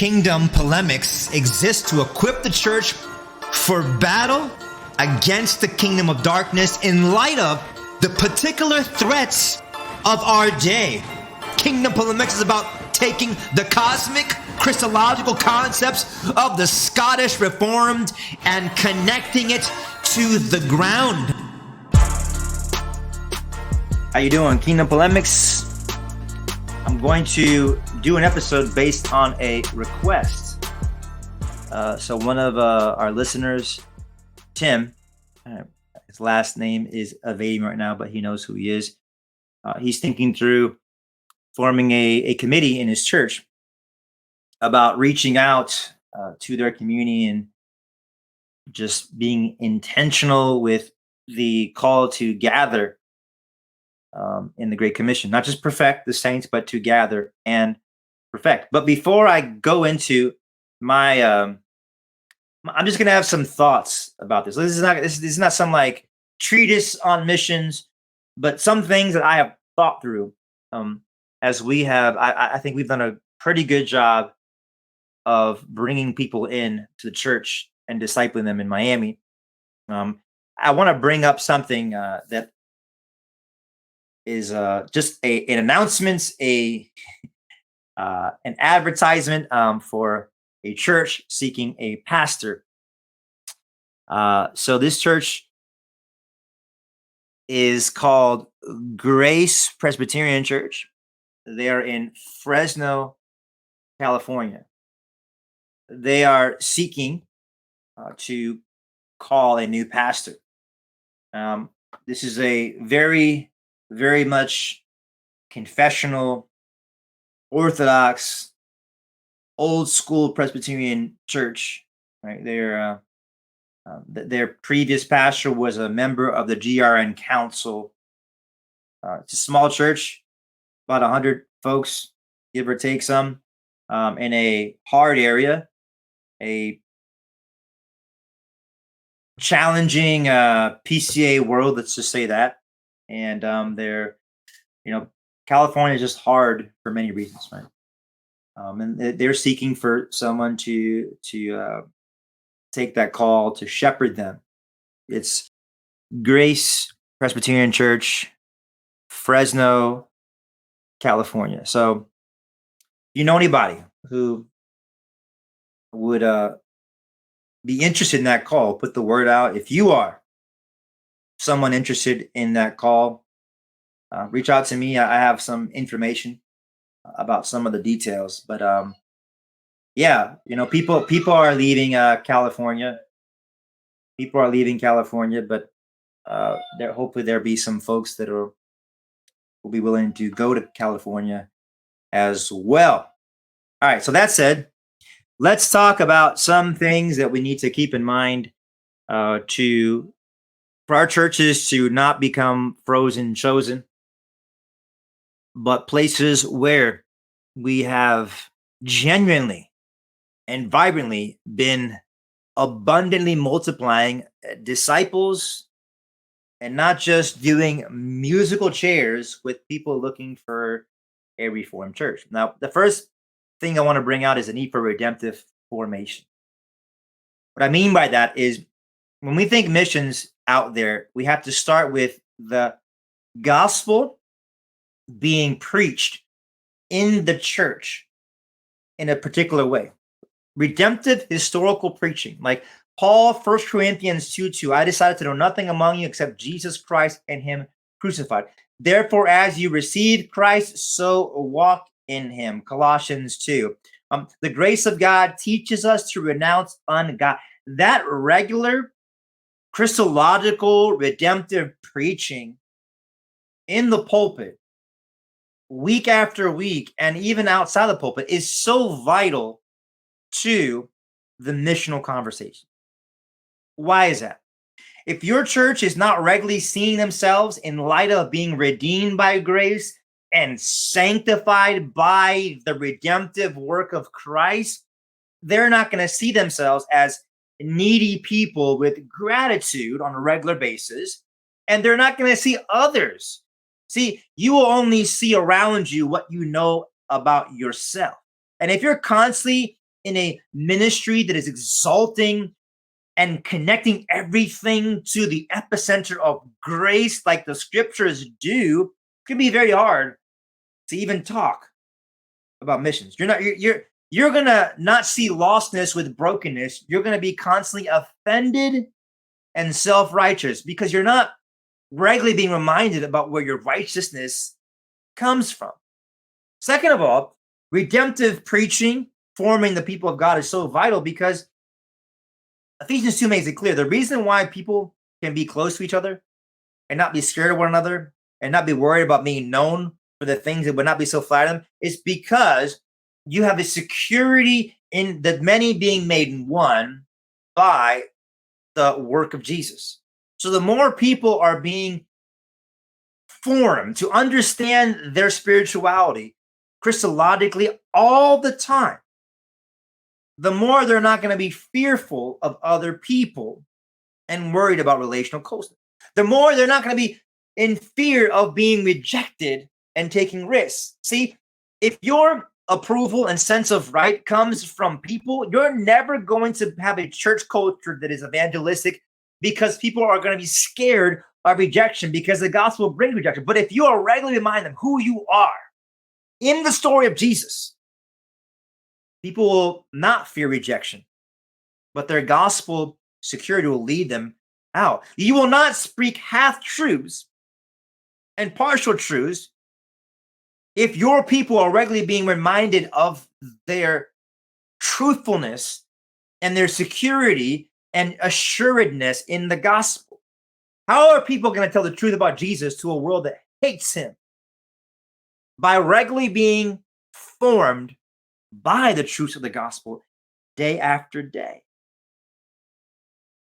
kingdom polemics exist to equip the church for battle against the kingdom of darkness in light of the particular threats of our day. Kingdom polemics is about taking the cosmic, Christological concepts of the Scottish Reformed and connecting it to the ground. How you doing? Kingdom polemics. I'm going to do an episode based on a request. So one of our listeners, Tim, his last name is evading right now, but he knows who he is. He's thinking through forming a committee in his church about reaching out to their community and just being intentional with the call to gather in the Great Commission, not just perfect the saints, but to gather and perfect. But before I go into my, I'm just going to have some thoughts about this. This is not some like treatise on missions, but some things that I have thought through as we have. I think we've done a pretty good job of bringing people in to the church and discipling them in Miami. I want to bring up something that is just an announcement, an advertisement for a church seeking a pastor. So this church is called Grace Presbyterian Church. They are in Fresno, California. They are seeking to call a new pastor. This is a very much confessional, Orthodox, old school Presbyterian church. Right, their previous pastor was a member of the GRN Council. It's a small church, about 100 folks, give or take some, in a hard area, a challenging PCA world. Let's just say that. And California is just hard for many reasons, right? And they're seeking for someone to take that call to shepherd them. It's Grace Presbyterian Church, Fresno, California. So, you know anybody who would be interested in that call, put the word out. If you are someone interested in that call, reach out to me. I have some information about some of the details, but people are leaving California. People are leaving California, but hopefully there'll be some folks that will be willing to go to California as well. All right. So that said, let's talk about some things that we need to keep in mind for our churches to not become frozen chosen, but places where we have genuinely and vibrantly been abundantly multiplying disciples and not just doing musical chairs with people looking for a reformed church. Now, the first thing I want to bring out is the need for redemptive formation. What I mean by that is when we think missions out there, we have to start with the gospel being preached in the church in a particular way. Redemptive historical preaching, like Paul, 1 Corinthians 2:2, I decided to know nothing among you except Jesus Christ and him crucified. Therefore, as you receive Christ, so walk in him. Colossians 2. The grace of God teaches us to renounce ungod. That regular Christological redemptive preaching in the pulpit, week after week, and even outside the pulpit, is so vital to the missional conversation. Why is that? If your church is not regularly seeing themselves in light of being redeemed by grace and sanctified by the redemptive work of Christ, they're not going to see themselves as needy people with gratitude on a regular basis, and they're not going to see others. See, you will only see around you what you know about yourself. And if you're constantly in a ministry that is exalting and connecting everything to the epicenter of grace like the scriptures do, it can be very hard to even talk about missions. You're gonna not see lostness with brokenness. You're gonna be constantly offended and self-righteous because you're not regularly being reminded about where your righteousness comes from. Second of all, redemptive preaching, forming the people of God is so vital because Ephesians 2 makes it clear the reason why people can be close to each other and not be scared of one another and not be worried about being known for the things that would not be so flattering is because you have a security in the many being made one by the work of Jesus. So the more people are being formed to understand their spirituality Christologically all the time, the more they're not going to be fearful of other people and worried about relational closeness. The more they're not going to be in fear of being rejected and taking risks. See, if your approval and sense of right comes from people, you're never going to have a church culture that is evangelistic because people are going to be scared of rejection because the gospel brings rejection. But if you are regularly reminding them who you are in the story of Jesus, people will not fear rejection, but their gospel security will lead them out. You will not speak half truths and partial truths if your people are regularly being reminded of their truthfulness and their security and assuredness in the gospel. How are people going to tell the truth about Jesus to a world that hates him? By regularly being formed by the truths of the gospel day after day.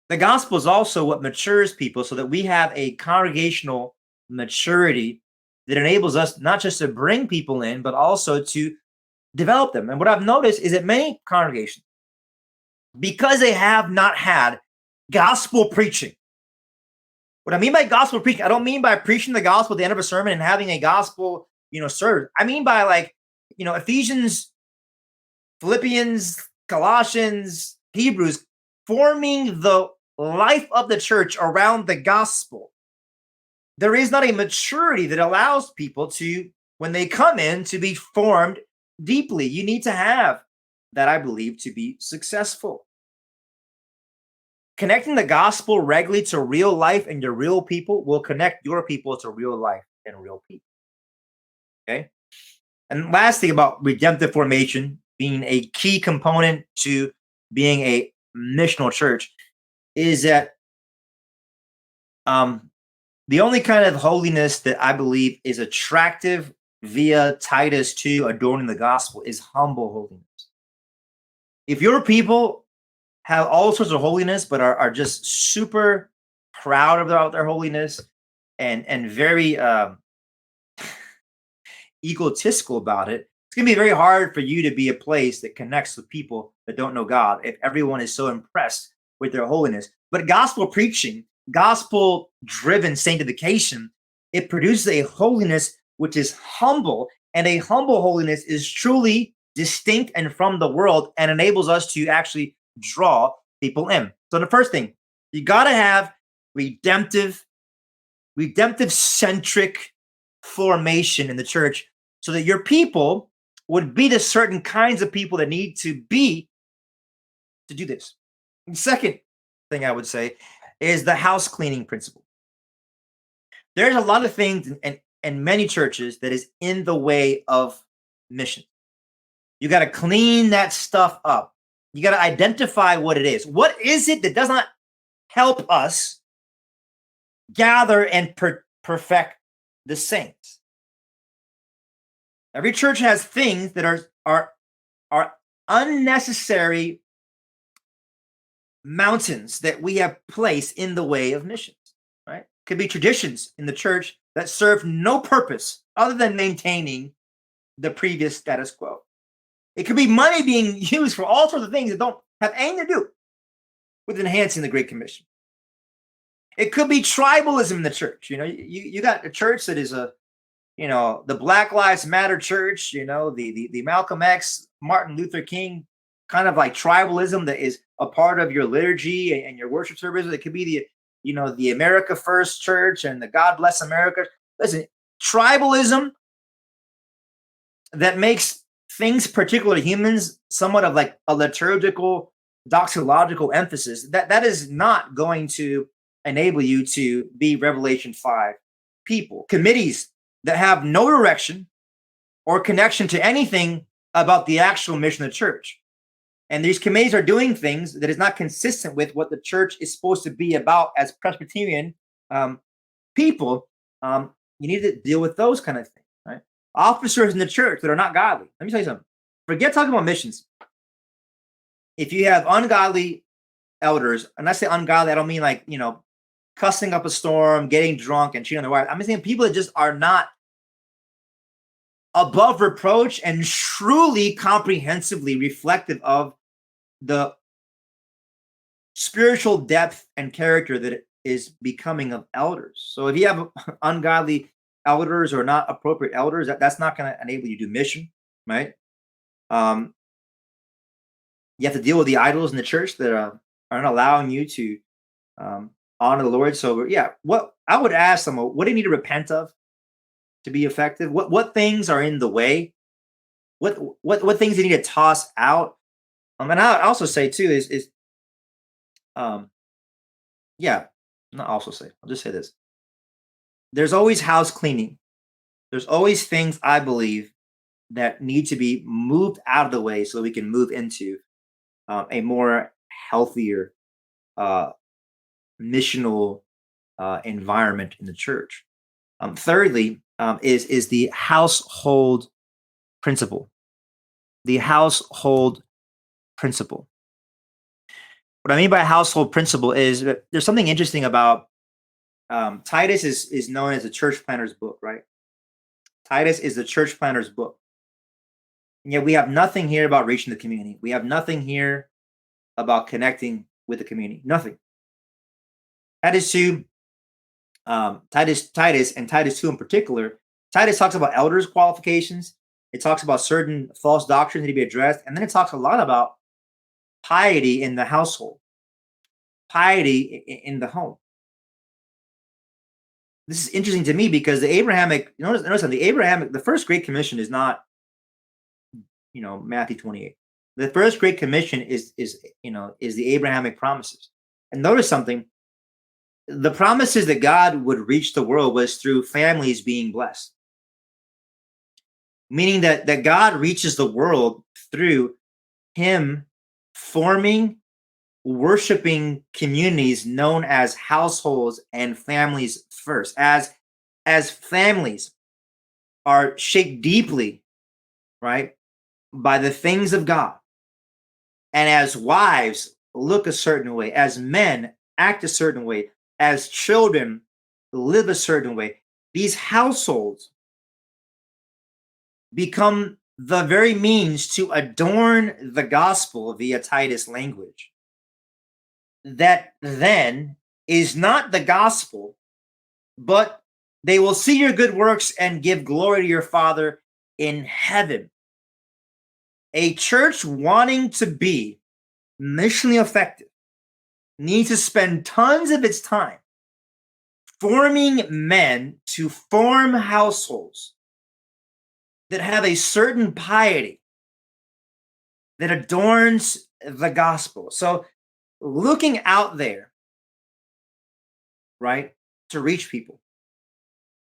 The gospel is also what matures people so that we have a congregational maturity that enables us not just to bring people in, but also to develop them. And what I've noticed is that many congregations, because they have not had gospel preaching, what I mean by gospel preaching, I don't mean by preaching the gospel at the end of a sermon and having a gospel, service. I mean by Ephesians, Philippians, Colossians, Hebrews, forming the life of the church around the gospel. There is not a maturity that allows people to, when they come in, to be formed deeply. You need to have that, I believe, to be successful. Connecting the gospel regularly to real life and your real people will connect your people to real life and real people. Okay? And last thing about redemptive formation being a key component to being a missional church is that the only kind of holiness that I believe is attractive via Titus 2 adorning the gospel is humble holiness. If your people have all sorts of holiness but are just super proud of their holiness and very egotistical about it, it's going to be very hard for you to be a place that connects with people that don't know God if everyone is so impressed with their holiness. But gospel preaching, gospel driven sanctification, it produces a holiness which is humble, and a humble holiness is truly distinct and from the world and enables us to actually draw people in. So the first thing, you got to have redemptive centric formation in the church so that your people would be the certain kinds of people that need to be to do this. The second thing I would say is the house cleaning principle. There's a lot of things in many churches that is in the way of mission. You got to clean that stuff up. You got to identify what it is. What is it that does not help us gather and perfect the saints? Every church has things that are unnecessary mountains that we have placed in the way of missions, right? Could be traditions in the church that serve no purpose other than maintaining the previous status quo. It could be money being used for all sorts of things that don't have anything to do with enhancing the Great Commission. It could be tribalism in the church. You got a church that is the Black Lives Matter church, the Malcolm X, Martin Luther King kind of like tribalism that is a part of your liturgy and your worship services. It could be the America First Church and the God Bless America. Listen, tribalism that makes things particular to humans somewhat of like a liturgical, doxological emphasis, that is not going to enable you to be Revelation 5 people. Committees that have no direction or connection to anything about the actual mission of the church. And these committees are doing things that is not consistent with what the church is supposed to be about as Presbyterian people. You need to deal with those kind of things, right? Officers in the church that are not godly. Let me tell you something. Forget talking about missions. If you have ungodly elders, and I say ungodly, I don't mean like, cussing up a storm, getting drunk, and cheating on their wife. I'm saying people that just are not above reproach and truly comprehensively reflective of the spiritual depth and character that is becoming of elders. So if you have ungodly elders or not appropriate elders, that's not going to enable you to do mission, right? You have to deal with the idols in the church that aren't allowing you to honor the Lord. So yeah, what I would ask them, what do you need to repent of to be effective? What things are in the way? What things you need to toss out? And I also say too is yeah, not also say. I'll just say this. There's always house cleaning. There's always things I believe that need to be moved out of the way so we can move into a more healthier missional environment in the church. Thirdly, is the household principle. The household principle. What I mean by household principle is that there's something interesting about Titus is known as a church planner's book, right? Titus is the church planner's book. And yet we have nothing here about reaching the community. We have nothing here about connecting with the community. Nothing. Titus 2, Titus and Titus 2 in particular, Titus talks about elders' qualifications. It talks about certain false doctrines that need to be addressed. And then it talks a lot about piety in the household, piety in the home. This is interesting to me because the Abrahamic, notice the Abrahamic, the first Great Commission is not, Matthew 28. The first Great Commission is the Abrahamic promises. And notice something. The promises that God would reach the world was through families being blessed. Meaning that God reaches the world through him forming, worshiping communities known as households and families first. As families are shaped deeply, right, by the things of God. And as wives look a certain way, as men act a certain way, as children live a certain way, these households become the very means to adorn the gospel via Titus language. That then is not the gospel, but they will see your good works and give glory to your Father in heaven. A church wanting to be missionally effective needs to spend tons of its time forming men to form households that have a certain piety that adorns the gospel. So looking out there, right, to reach people.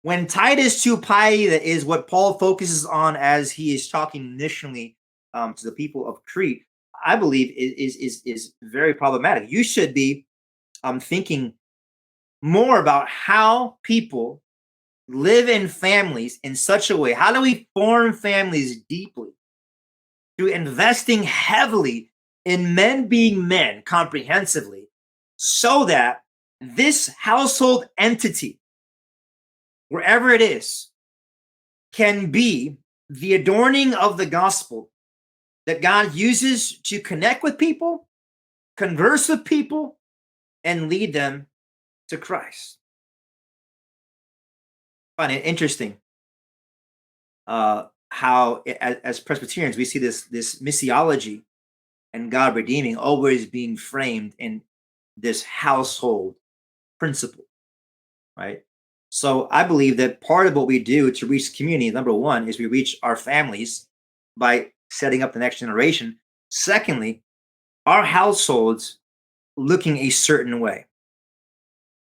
When Titus 2 piety, that is what Paul focuses on as he is talking initially to the people of Crete, I believe is very problematic. You should be thinking more about how people live in families in such a way. How do we form families deeply? Through investing heavily in men being men comprehensively, so that this household entity, wherever it is, can be the adorning of the gospel that God uses to connect with people, converse with people, and lead them to Christ. I find it interesting how, as Presbyterians, we see this missiology and God redeeming always being framed in this household principle, right? So I believe that part of what we do to reach the community, number one, is we reach our families by setting up the next generation. Secondly, our households looking a certain way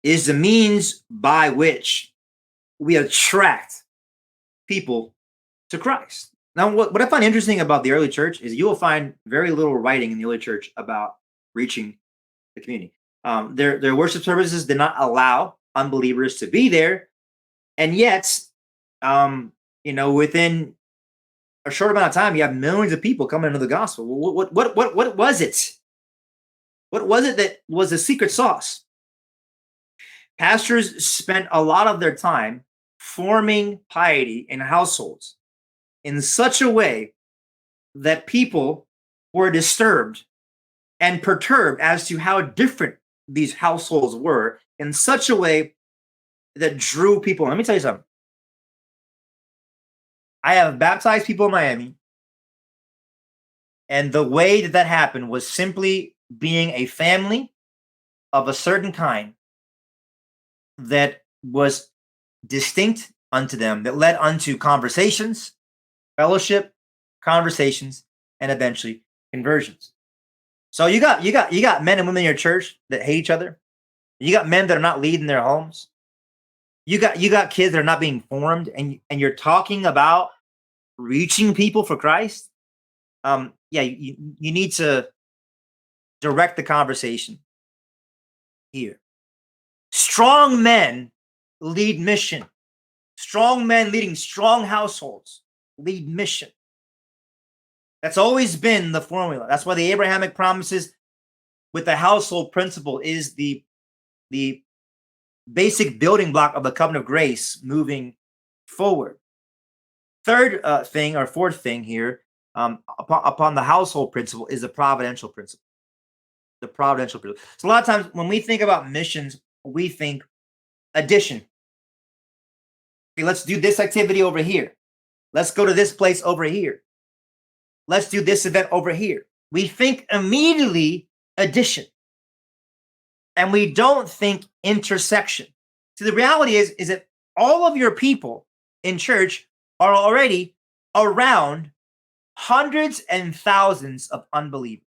is the means by which we attract people to Christ. Now, what I find interesting about the early church is you will find very little writing in the early church about reaching the community. Their worship services did not allow unbelievers to be there, and yet, within a short amount of time, you have millions of people coming into the gospel. What was it? What was it that was the secret sauce? Pastors spent a lot of their time forming piety in households in such a way that people were disturbed and perturbed as to how different these households were in such a way that drew people. Let me tell you something. I have baptized people in Miami, and the way that happened was simply being a family of a certain kind that was distinct unto them, that led unto conversations, fellowship, conversations, and eventually conversions. So you got men and women in your church that hate each other. You got men that are not leading their homes. You got kids that are not being formed, and you're talking about reaching people for Christ. You need to direct the conversation here. Strong men lead mission. Strong men leading strong households lead mission. That's always been the formula. That's why the Abrahamic promises with the household principle is the basic building block of the covenant of grace moving forward. Third thing or fourth thing here upon the household principle is the providential principle. The providential principle. So a lot of times when we think about missions, we think addition. Okay, let's do this activity over here. Let's go to this place over here. Let's do this event over here. We think immediately addition. And we don't think intersection. So the reality is that all of your people in church are already around hundreds and thousands of unbelievers.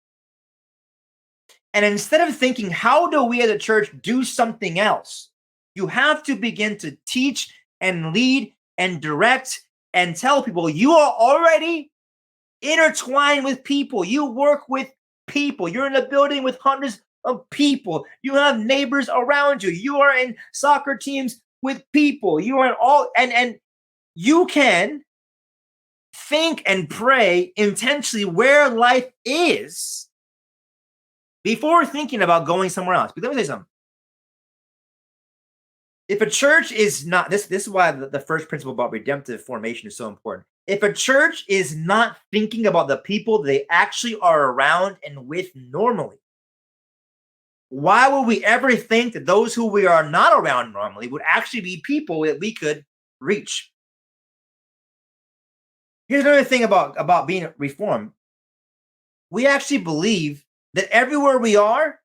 And instead of thinking, how do we as a church do something else? You have to begin to teach and lead and direct and tell people you are already intertwined with people. You work with people. You're in a building with hundreds of people. You have neighbors around you. You are in soccer teams with people. You are in all, and you can think and pray intentionally where life is before thinking about going somewhere else. But let me say something. If a church is not, this is why the first principle about redemptive formation is so important. If a church is not thinking about the people they actually are around and with normally, why would we ever think that those who we are not around normally would actually be people that we could reach? Here's another thing about being reformed. We actually believe that everywhere we are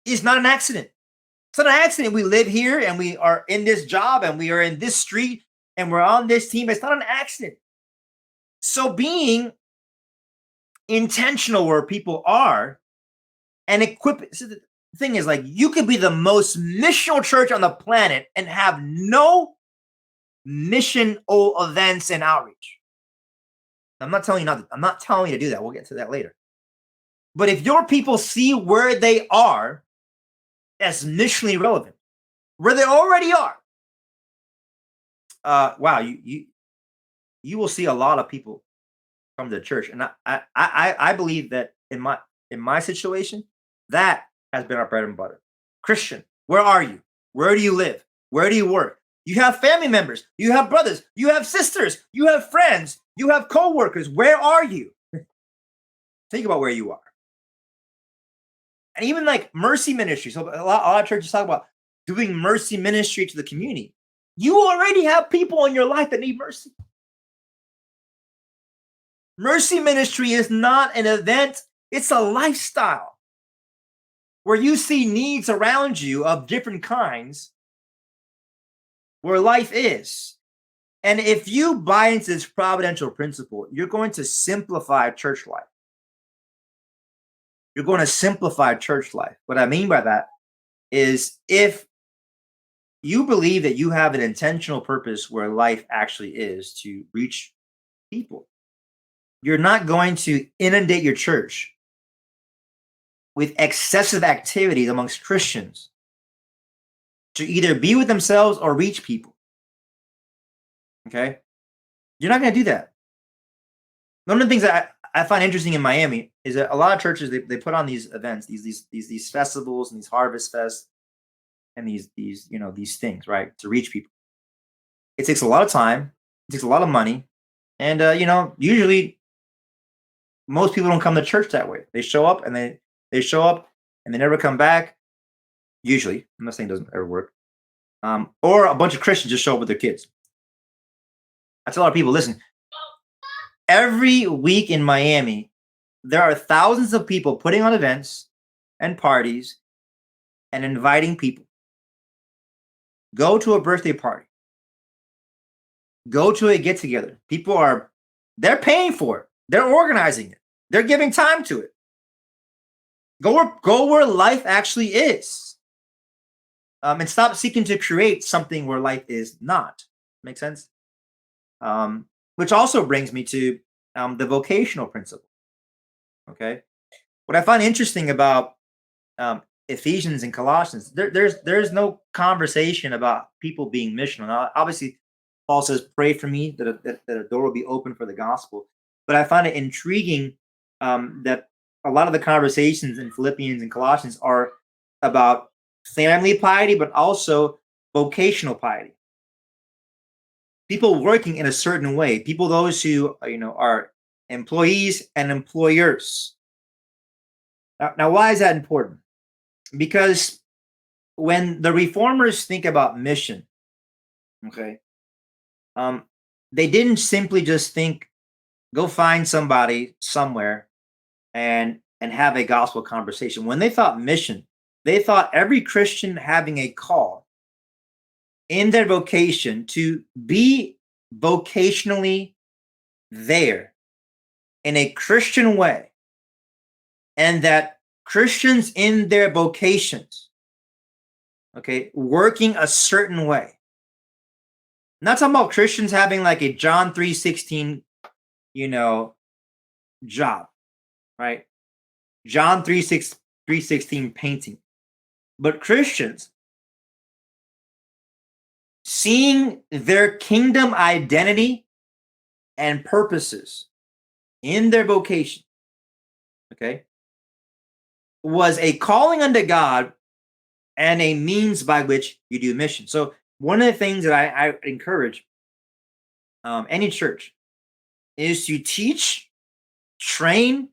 is not an accident. It's not an accident we live here and we are in this job and we are in this street and we're on this team. It's not an accident. So being intentional where people are and equip. So the thing is, like, you could be the most missional church on the planet and have no missional events and outreach. I'm not telling you to do that. We'll get to that later. But if your people see where they are as missionally relevant, where they already are, wow, you will see a lot of people come to the church. And I believe that in my situation, that has been our bread and butter. Christian, where are you? Where do you live? Where do you work? You have family members, you have brothers, you have sisters, you have friends, you have co-workers. Where are you? Think about where you are. And even like mercy ministry. So a lot of churches talk about doing mercy ministry to the community. You already have people in your life that need mercy. Mercy ministry is not an event It's a lifestyle where you see needs around you of different kinds where life is. And if you buy into this providential principle, you're going to simplify church life. You're going to simplify church life. What I mean by that is if you believe that you have an intentional purpose where life actually is to reach people, you're not going to inundate your church with excessive activities amongst Christians to either be with themselves or reach people. Okay? You're not going to do that. One of the things that I find interesting in Miami is that a lot of churches they put on these events, these festivals and these harvest fests and these things, right, to reach people. It takes a lot of time, it takes a lot of money, and usually most people don't come to church that way. They show up and they show up and they never come back. Usually, I'm not saying it doesn't ever work. Or a bunch of Christians just show up with their kids. I tell a lot of people, listen, every week in Miami, there are thousands of people putting on events and parties and inviting people. Go to a birthday party. Go to a get together. They're paying for it. They're organizing it. They're giving time to it. Go where life actually is. And stop seeking to create something where life is not. Make sense? Which also brings me to the vocational principle. Okay, what I find interesting about Ephesians and Colossians, there's no conversation about people being missional. Now, obviously, Paul says, "Pray for me that a door will be open for the gospel." But I find it intriguing that a lot of the conversations in Philippians and Colossians are about family piety, but also vocational piety. People working in a certain way. People, those who are employees and employers. Now, why is that important? Because when the reformers think about mission, okay, they didn't simply just think, go find somebody somewhere and have a gospel conversation. When they thought mission, they thought every Christian having a call in their vocation to be vocationally there in a Christian way, and that Christians in their vocations, okay, working a certain way. I'm not talking about Christians having like a John 3:16, job, right? John 3:16 painting. But Christians seeing their kingdom identity and purposes in their vocation, okay, was a calling unto God and a means by which you do mission. So one of the things that I encourage any church is to teach, train,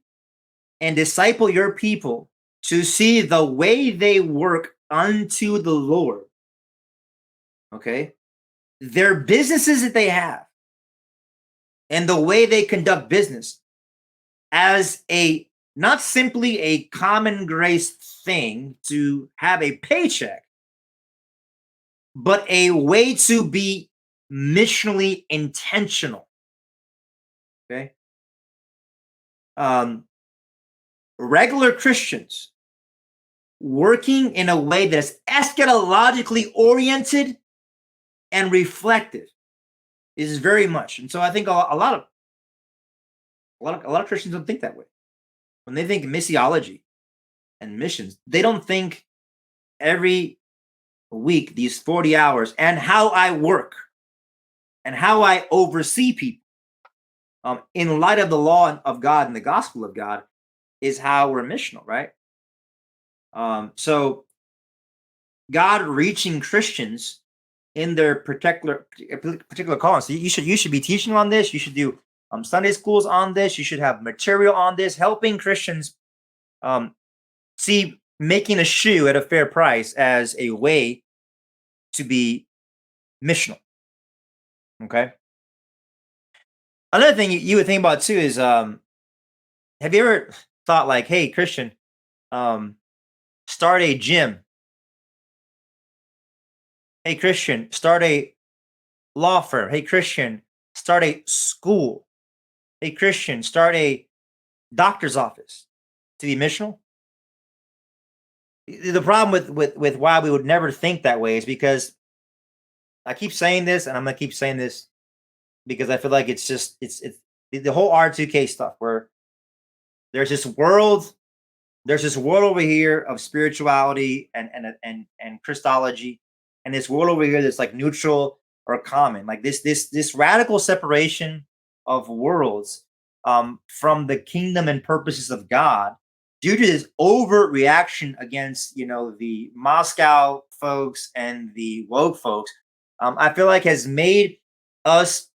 and disciple your people to see the way they work unto the Lord. Okay? Their businesses that they have and the way they conduct business as not simply a common grace thing to have a paycheck, but a way to be missionally intentional. Okay. Regular Christians working in a way that's eschatologically oriented and reflective is very much. And so I think a lot of Christians don't think that way. When they think missiology and missions, they don't think every week these 40 hours and how I work and how I oversee people in light of the law of God and the gospel of God is how we're missional, right? So God reaching Christians in their particular calling. So you should be teaching on this. You should do Sunday schools on this. You should have material on this, helping Christians see making a shoe at a fair price as a way to be missional. Okay. Another thing you would think about too is, have you ever thought like, hey, Christian, start a gym. Hey, Christian, start a law firm. Hey, Christian, start a school. Hey, Christian, start a doctor's office to be missional. The problem with why we would never think that way is because I keep saying this, and I'm gonna keep saying this because I feel like it's the whole R2K stuff where there's this world there's this world over here of spirituality and Christology, and this world over here that's like neutral or common, like this radical separation of worlds from the kingdom and purposes of God due to this overt reaction against the Moscow folks and the woke folks. I feel like has made us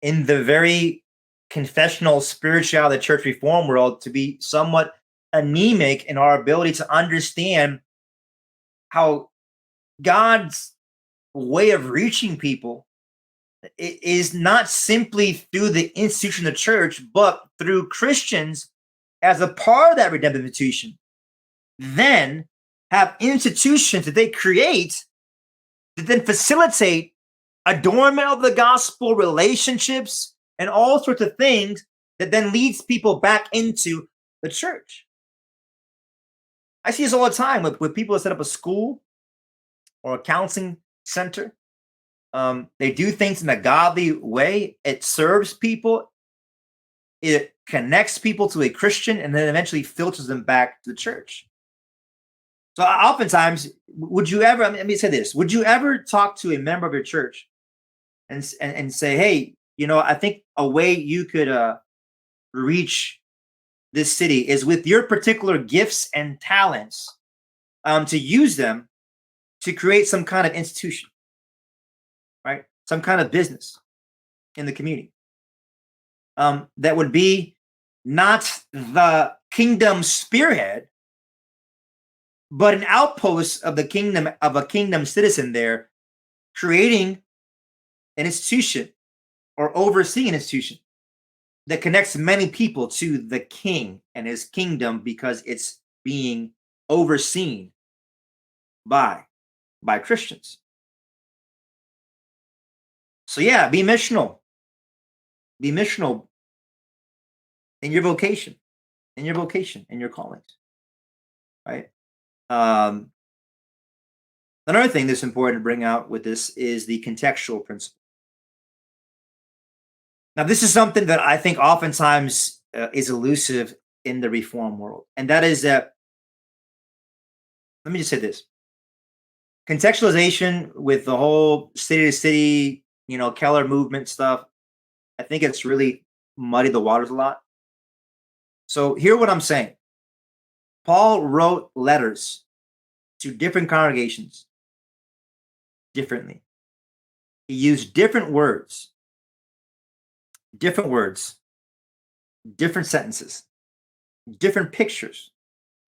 in the very confessional spirituality church reform world to be somewhat anemic in our ability to understand how God's way of reaching people is not simply through the institution of the church, but through Christians as a part of that redemptive institution. Then have institutions that they create that then facilitate adornment of the gospel, relationships, and all sorts of things that then leads people back into the church. I see this all the time with people that set up a school or a counseling center. They do things in a godly way. It serves people. It connects people to a Christian and then eventually filters them back to the church. So oftentimes, would you ever, let me say this, would you ever talk to a member of your church and say, hey, I think a way you could reach this city is with your particular gifts and talents, to use them to create some kind of institution, right? Some kind of business in the community that would be not the kingdom spearhead, but an outpost of the kingdom, of a kingdom citizen there, creating an institution or overseeing an institution that connects many people to the king and his kingdom because it's being overseen by Christians. So yeah, be missional. Be missional in your vocation, in your callings, right? Another thing that's important to bring out with this is the contextual principle. Now, this is something that I think oftentimes is elusive in the reform world, and that is that. Let me just say this: contextualization with the whole city to city, Keller movement stuff. I think it's really muddied the waters a lot. So hear what I'm saying. Paul wrote letters to different congregations differently. He used different words, different sentences, different pictures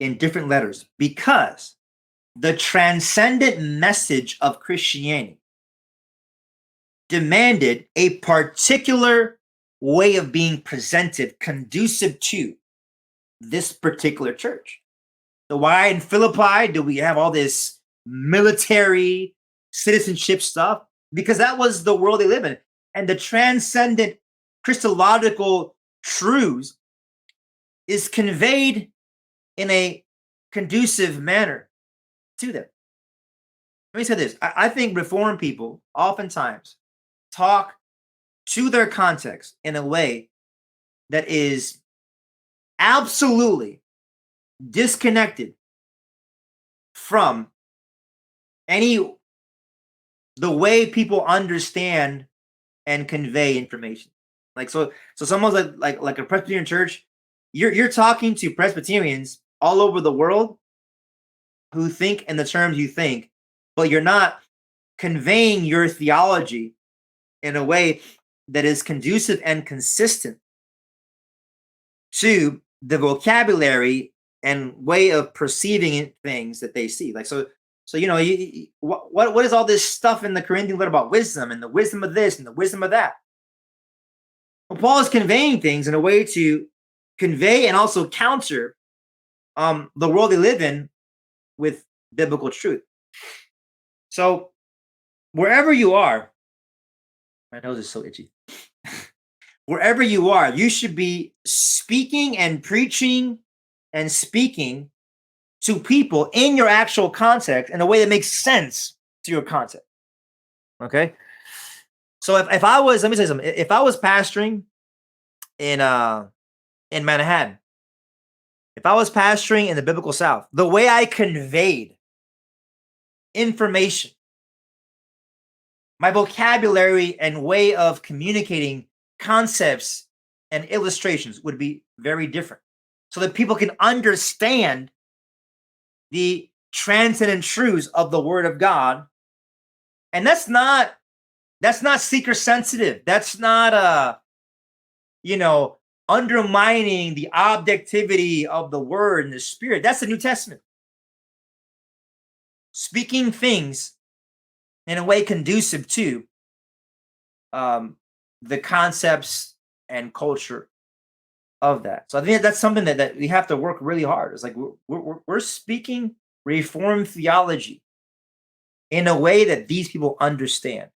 in different letters because the transcendent message of Christianity demanded a particular way of being presented conducive to this particular church. So why in Philippi do we have all this military citizenship stuff? Because that was the world they live in. And the transcendent Christological truths is conveyed in a conducive manner to them. Let me say this. I think Reformed people oftentimes talk to their context in a way that is absolutely disconnected from the way people understand and convey information. Like so someone's like a Presbyterian church, you're talking to Presbyterians all over the world who think in the terms you think, but you're not conveying your theology in a way that is conducive and consistent to the vocabulary and way of perceiving things that they see. Like so what is all this stuff in the Corinthian letter about wisdom and the wisdom of this and the wisdom of that? Well, Paul is conveying things in a way to convey and also counter the world they live in with biblical truth. So wherever you are, my nose is so itchy. Wherever you are, you should be speaking and preaching and speaking to people in your actual context in a way that makes sense to your context. Okay. So if I was, let me say something. If I was pastoring in Manhattan, if I was pastoring in the biblical South, the way I conveyed information, my vocabulary and way of communicating concepts and illustrations would be very different, so that people can understand the transcendent truths of the Word of God. And that's not seeker sensitive. That's not undermining the objectivity of the Word and the Spirit. That's the New Testament. Speaking things in a way conducive to the concepts and culture of that. So I think that's something that we have to work really hard. It's like we're speaking Reformed theology in a way that these people understand.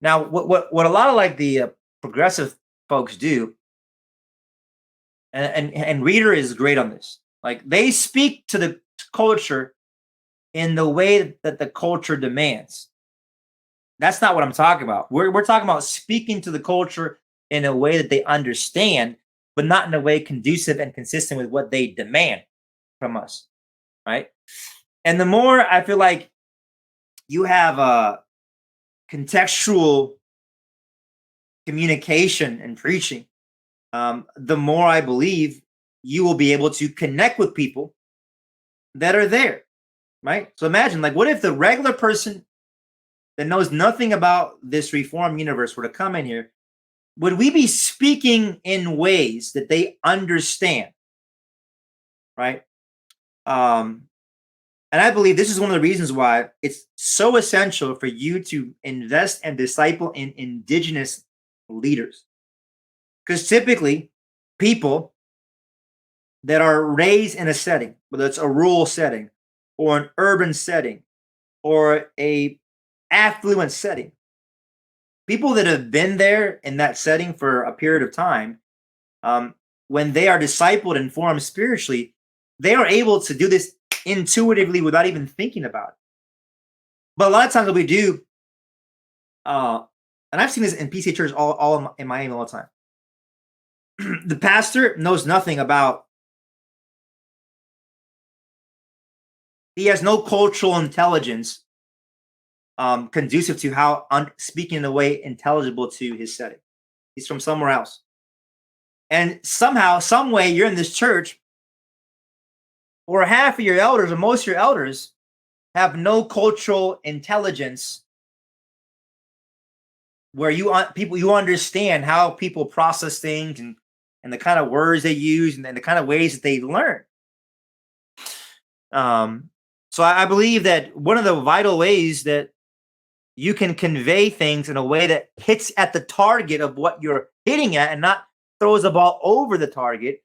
Now, what a lot of like the progressive folks do, and Reader is great on this. Like they speak to the culture in the way that the culture demands. That's not what I'm talking about. We're talking about speaking to the culture in a way that they understand, but not in a way conducive and consistent with what they demand from us, right? And the more I feel like you have a contextual communication and preaching, the more I believe you will be able to connect with people that are there, right? So imagine, like, what if the regular person that knows nothing about this Reformed universe were to come in here? Would we be speaking in ways that they understand, right? And I believe this is one of the reasons why it's so essential for you to invest and disciple in indigenous leaders. Because typically, people that are raised in a setting, whether it's a rural setting or an urban setting or a affluent setting, people that have been there in that setting for a period of time, when they are discipled and formed spiritually, they are able to do this intuitively without even thinking about it. But a lot of times what we do, and I've seen this in PCA churches all in Miami all the time. The pastor knows nothing about, he has no cultural intelligence conducive to how speaking in a way intelligible to his setting. He's from somewhere else. And somehow, some way, you're in this church, or half of your elders, or most of your elders, have no cultural intelligence where you understand how people process things and the kind of words they use and the kind of ways that they learn. So I believe that one of the vital ways that you can convey things in a way that hits at the target of what you're hitting at and not throws the ball over the target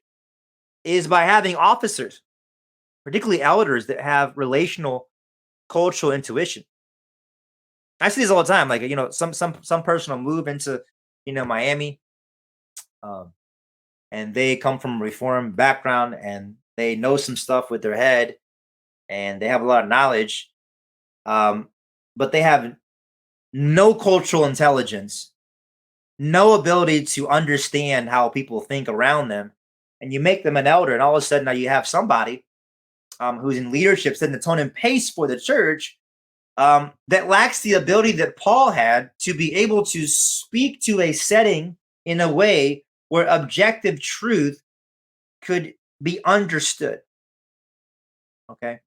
is by having officers, particularly elders, that have relational cultural intuition. I see this all the time. Like, some person will move into, Miami, and they come from a Reformed background and they know some stuff with their head and they have a lot of knowledge, but they have no cultural intelligence, no ability to understand how people think around them. And you make them an elder, and all of a sudden now you have somebody who's in leadership, setting the tone and pace for the church, that lacks the ability that Paul had to be able to speak to a setting in a way where objective truth could be understood. Okay.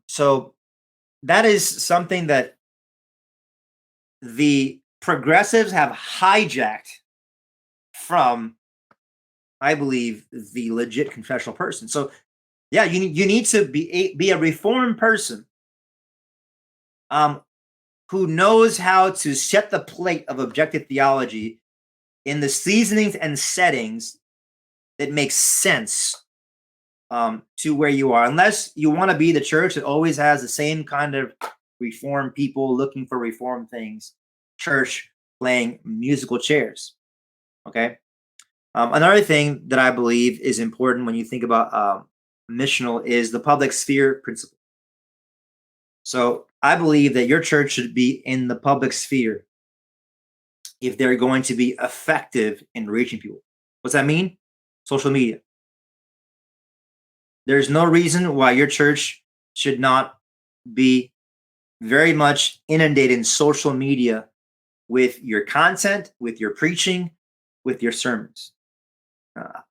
So that is something that the progressives have hijacked from, I believe, the legit confessional person. So yeah, you need to be a Reformed person who knows how to set the plate of objective theology in the seasonings and settings it makes sense to where you are, unless you want to be the church that always has the same kind of reform people looking for reform things, church playing musical chairs. Okay. Another thing that I believe is important when you think about missional is the public sphere principle. So I believe that your church should be in the public sphere if they're going to be effective in reaching people. What's that mean? Social media. There's no reason why your church should not be very much inundated in social media with your content, with your preaching, with your sermons.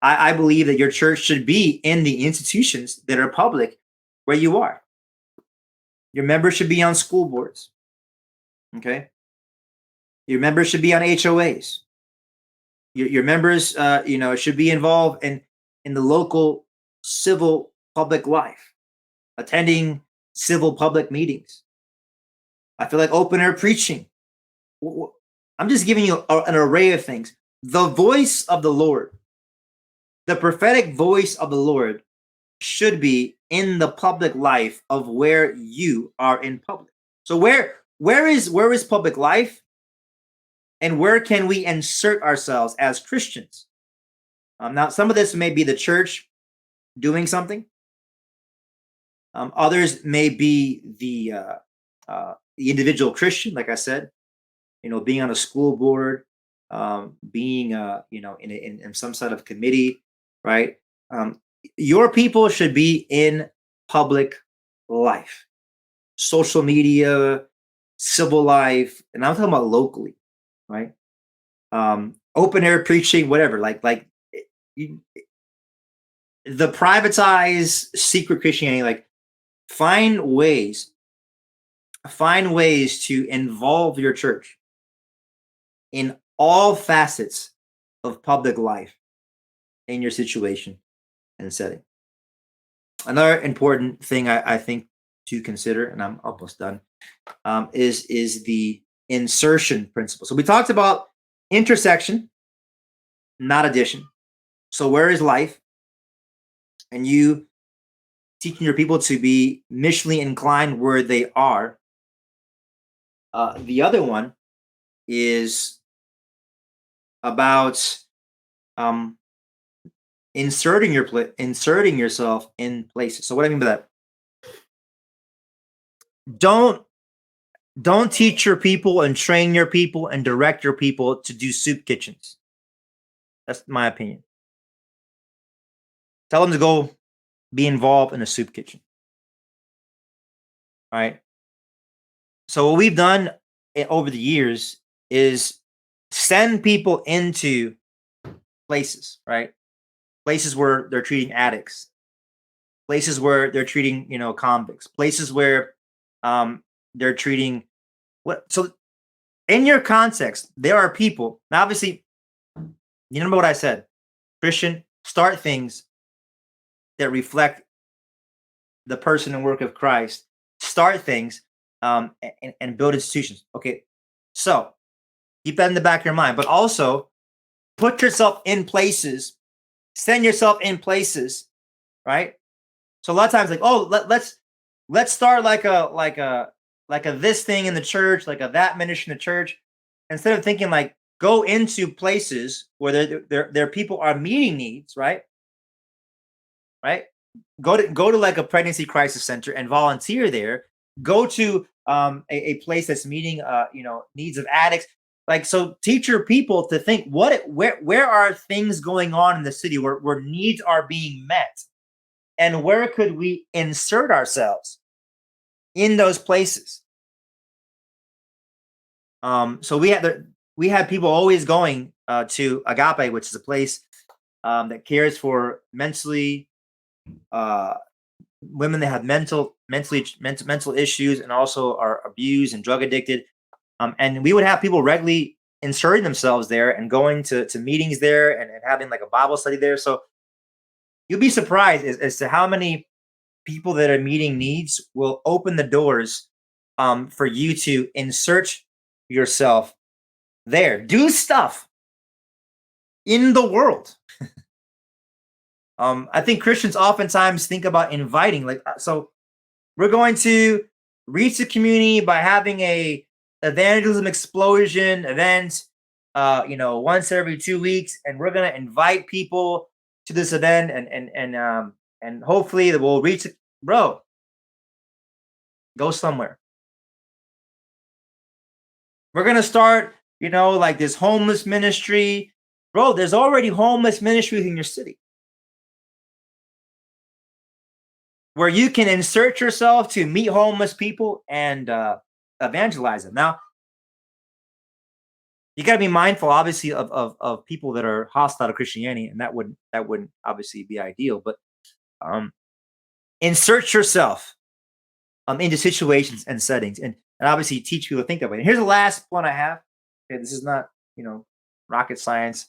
I believe that your church should be in the institutions that are public where you are. Your members should be on school boards. Okay. Your members should be on HOAs. Your members, should be involved in the local civil public life, attending civil public meetings. I feel like open air preaching. I'm just giving you an array of things. The voice of the Lord, the prophetic voice of the Lord, should be in the public life of where you are in public. So where is public life, and where can we insert ourselves as Christians? Now, some of this may be the church doing something. Others may be the individual Christian, like I said, being on a school board, being in some sort of committee, right? Your people should be in public life, social media, civil life, and I'm talking about locally, right? Open air preaching, whatever. The privatized secret Christianity, like find ways to involve your church in all facets of public life in your situation and setting. Another important thing I think to consider, and I'm almost done, is the insertion principle. So we talked about intersection, not addition. So where is life? And you teaching your people to be missionally inclined where they are. The other one is about inserting yourself in places. So what do I mean by that? Don't teach your people and train your people and direct your people to do soup kitchens. That's my opinion. Tell them to go be involved in a soup kitchen. All right. So what we've done over the years is send people into places, right? Places where they're treating addicts, places where they're treating, convicts, places where they're treating what. So in your context, there are people. Now, obviously, you remember what I said. Christian, start things that reflect the person and work of Christ. Start things and build institutions. Okay, so keep that in the back of your mind, but also put yourself in places, send yourself in places, right? So a lot of times, like, oh, let's start like a this thing in the church, like a that ministry in the church, instead of thinking like go into places where their people are meeting needs, right? Right? Go to like a pregnancy crisis center and volunteer there. Go to a place that's meeting needs of addicts. Like, so teach your people to think where are things going on in the city where needs are being met, and where could we insert ourselves in those places. So we had people always going to Agape, which is a place that cares for mentally women that have mental issues and also are abused and drug addicted. And we would have people regularly inserting themselves there and going to meetings there and having like a Bible study there. So you'll be surprised as to how many people that are meeting needs will open the doors for you to insert yourself there. Do stuff in the world. I think Christians oftentimes think about inviting, so we're going to reach the community by having a evangelism explosion event, once every 2 weeks, and we're gonna invite people to this event, and hopefully that we'll reach it. Bro, go somewhere. We're gonna start, like this homeless ministry. Bro, there's already homeless ministries in your city where you can insert yourself to meet homeless people and evangelize them. Now, you got to be mindful, obviously, of people that are hostile to Christianity, and that wouldn't obviously be ideal. But um, insert yourself into situations and settings, and obviously teach people to think that way. And here's the last point I have. Okay, this is not rocket science.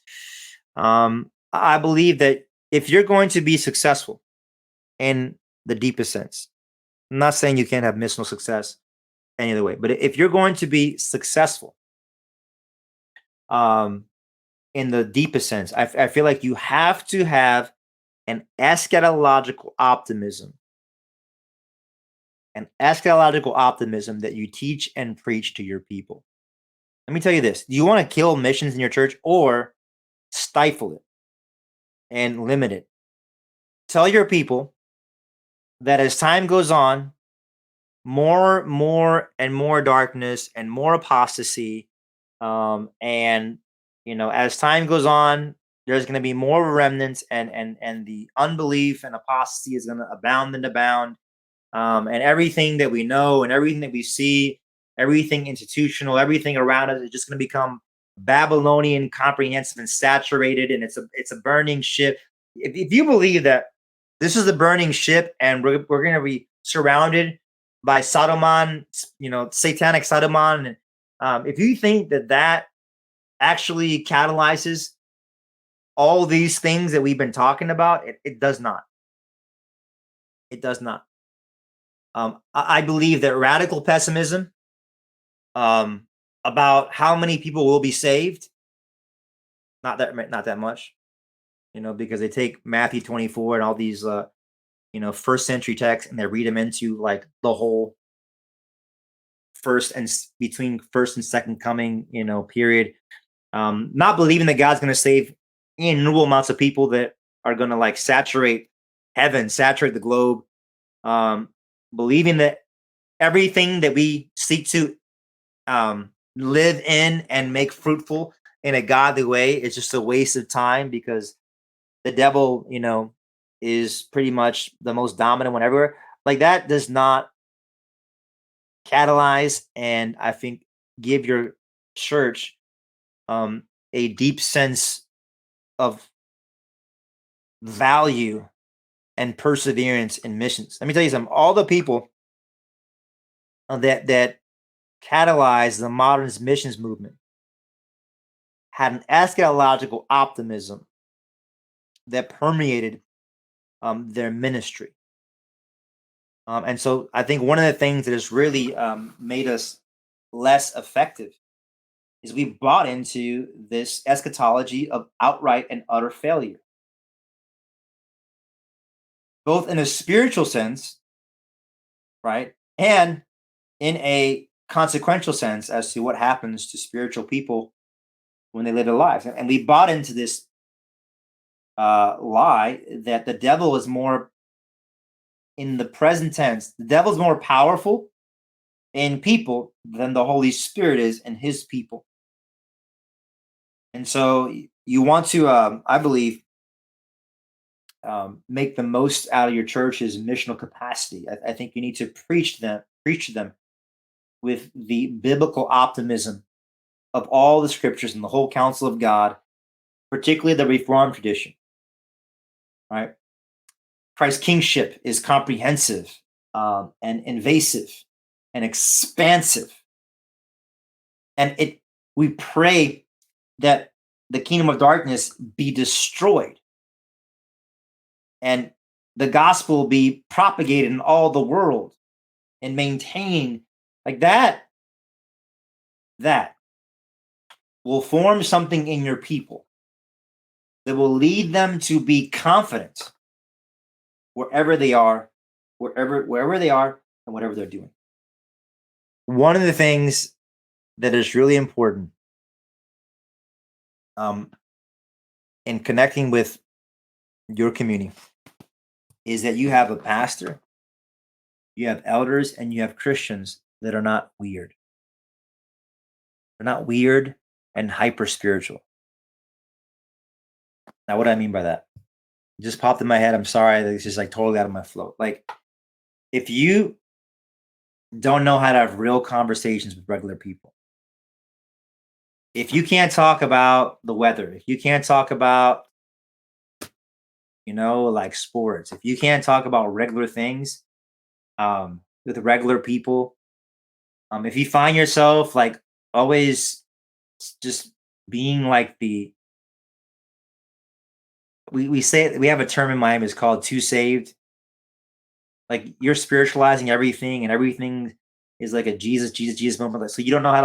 I believe that if you're going to be successful in the deepest sense, I'm not saying you can't have missional success any other way, but if you're going to be successful, um, in the deepest sense, I feel like you have to have an eschatological optimism, that you teach and preach to your people. Let me tell you this: do you want to kill missions in your church or stifle it and limit it? Tell your people that as time goes on, more and more darkness and more apostasy, and as time goes on, there's going to be more remnants, and the unbelief and apostasy is going to abound and abound, and everything that we know and everything that we see, everything institutional, everything around us is just going to become Babylonian, comprehensive, and saturated, and it's a burning ship. If you believe that this is a burning ship and we're going to be surrounded by Sodoman, satanic Sodoman, and if you think that actually catalyzes all these things that we've been talking about, it does not. It does not. I believe that radical pessimism about how many people will be saved, not that much, because they take Matthew 24 and all these first century texts, and they read them into like the whole between first and second coming period, not believing that God's going to save innumerable amounts of people that are going to like saturate heaven, saturate the globe, believing that everything that we seek to live in and make fruitful in a godly way is just a waste of time, because the devil, is pretty much the most dominant one everywhere. Like, that does not catalyze and I think give your church a deep sense of value and perseverance in missions. Let me tell you something. All the people that catalyzed the modernist missions movement had an eschatological optimism that permeated their ministry. And so I think one of the things that has really made us less effective is we bought into this eschatology of outright and utter failure, both in a spiritual sense, right, and in a consequential sense as to what happens to spiritual people when they live their lives. And we bought into this lie that the devil is more, in the present tense, the devil is more powerful in people than the Holy Spirit is in his people. And so you want to, I believe, make the most out of your church's missional capacity. I think you need to preach to them with the biblical optimism of all the scriptures and the whole counsel of God, particularly the Reformed tradition. Right? Christ's kingship is comprehensive, and invasive and expansive, and we pray that the kingdom of darkness be destroyed and the gospel be propagated in all the world and maintained, like that will form something in your people that will lead them to be confident wherever they are, wherever they are, and whatever they're doing. One of the things that is really important um, in connecting with your community is that you have a pastor, you have elders, and you have Christians that are not weird. They're not weird and hyper spiritual. Now, what do I mean by that? It just popped in my head. I'm sorry. It's just like totally out of my flow. Like, if you don't know how to have real conversations with regular people, if you can't talk about the weather, if you can't talk about, like sports, if you can't talk about regular things with regular people, if you find yourself like always just being like we say we have a term in Miami, it's called too saved. Like you're spiritualizing everything and everything is like a Jesus moment. So you don't know how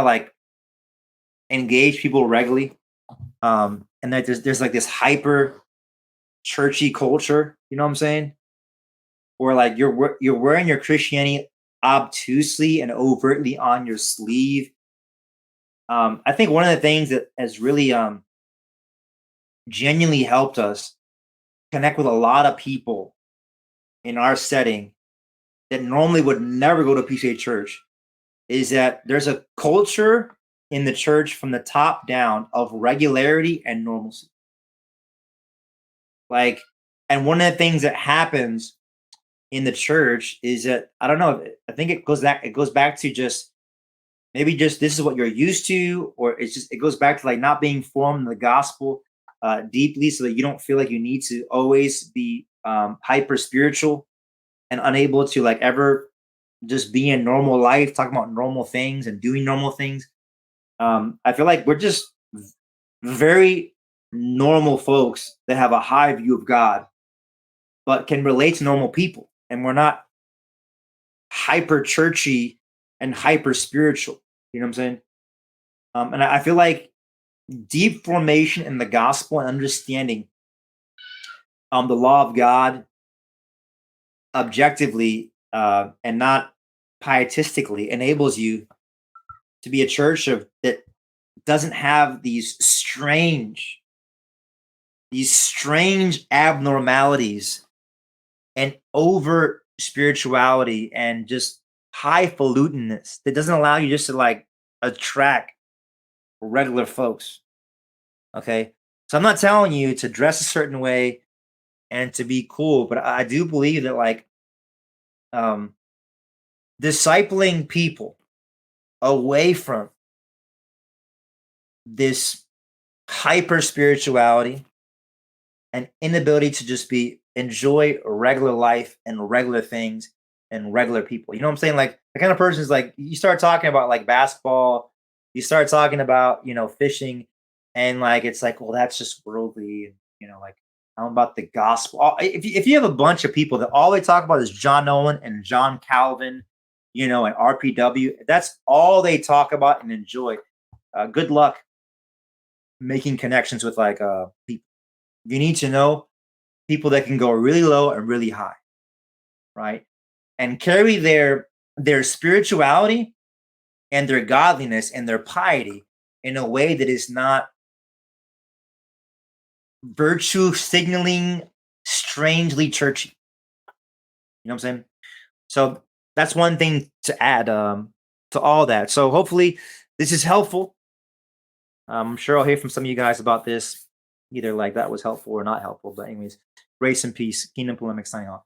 to engage people regularly. And that there's like this hyper churchy culture, you know what I'm saying? Or like you're wearing your Christianity obtusely and overtly on your sleeve. I think one of the things that has really genuinely helped us connect with a lot of people in our setting that normally would never go to PCA church is that there's a culture in the church from the top down of regularity and normalcy. Like, and one of the things that happens in the church is that I don't know. I think it goes back to just maybe just this is what you're used to, or it goes back to like not being formed in the gospel deeply, so that you don't feel like you need to always be hyper spiritual and unable to like ever just be in normal life, talking about normal things and doing normal things. I feel like we're just very normal folks that have a high view of God, but can relate to normal people. And we're not hyper churchy and hyper spiritual. You know what I'm saying? And I feel like deep formation in the gospel and understanding the law of God objectively and not pietistically enables you to be a church that doesn't have these strange abnormalities and over spirituality and just highfalutenness that doesn't allow you just to like attract regular folks. Okay. So I'm not telling you to dress a certain way and to be cool, but I do believe that like um discipling people away from this hyper spirituality and inability to just be enjoy regular life and regular things and regular people. You know what I'm saying? Like the kind of person is like you start talking about like basketball, you start talking about, fishing, and like it's like, well, that's just worldly, like I'm about the gospel. If you have a bunch of people that all they talk about is John Nolan and John Calvin, and RPW, that's all they talk about and enjoy. Good luck making connections with like people. You need to know people that can go really low and really high, right? And carry their spirituality and their godliness and their piety in a way that is not virtue signaling, strangely churchy. You know what I'm saying? So that's one thing to add to all that. So hopefully this is helpful. I'm sure I'll hear from some of you guys about this, either like that was helpful or not helpful. But anyways, grace and peace. Kingdom Polemics signing off.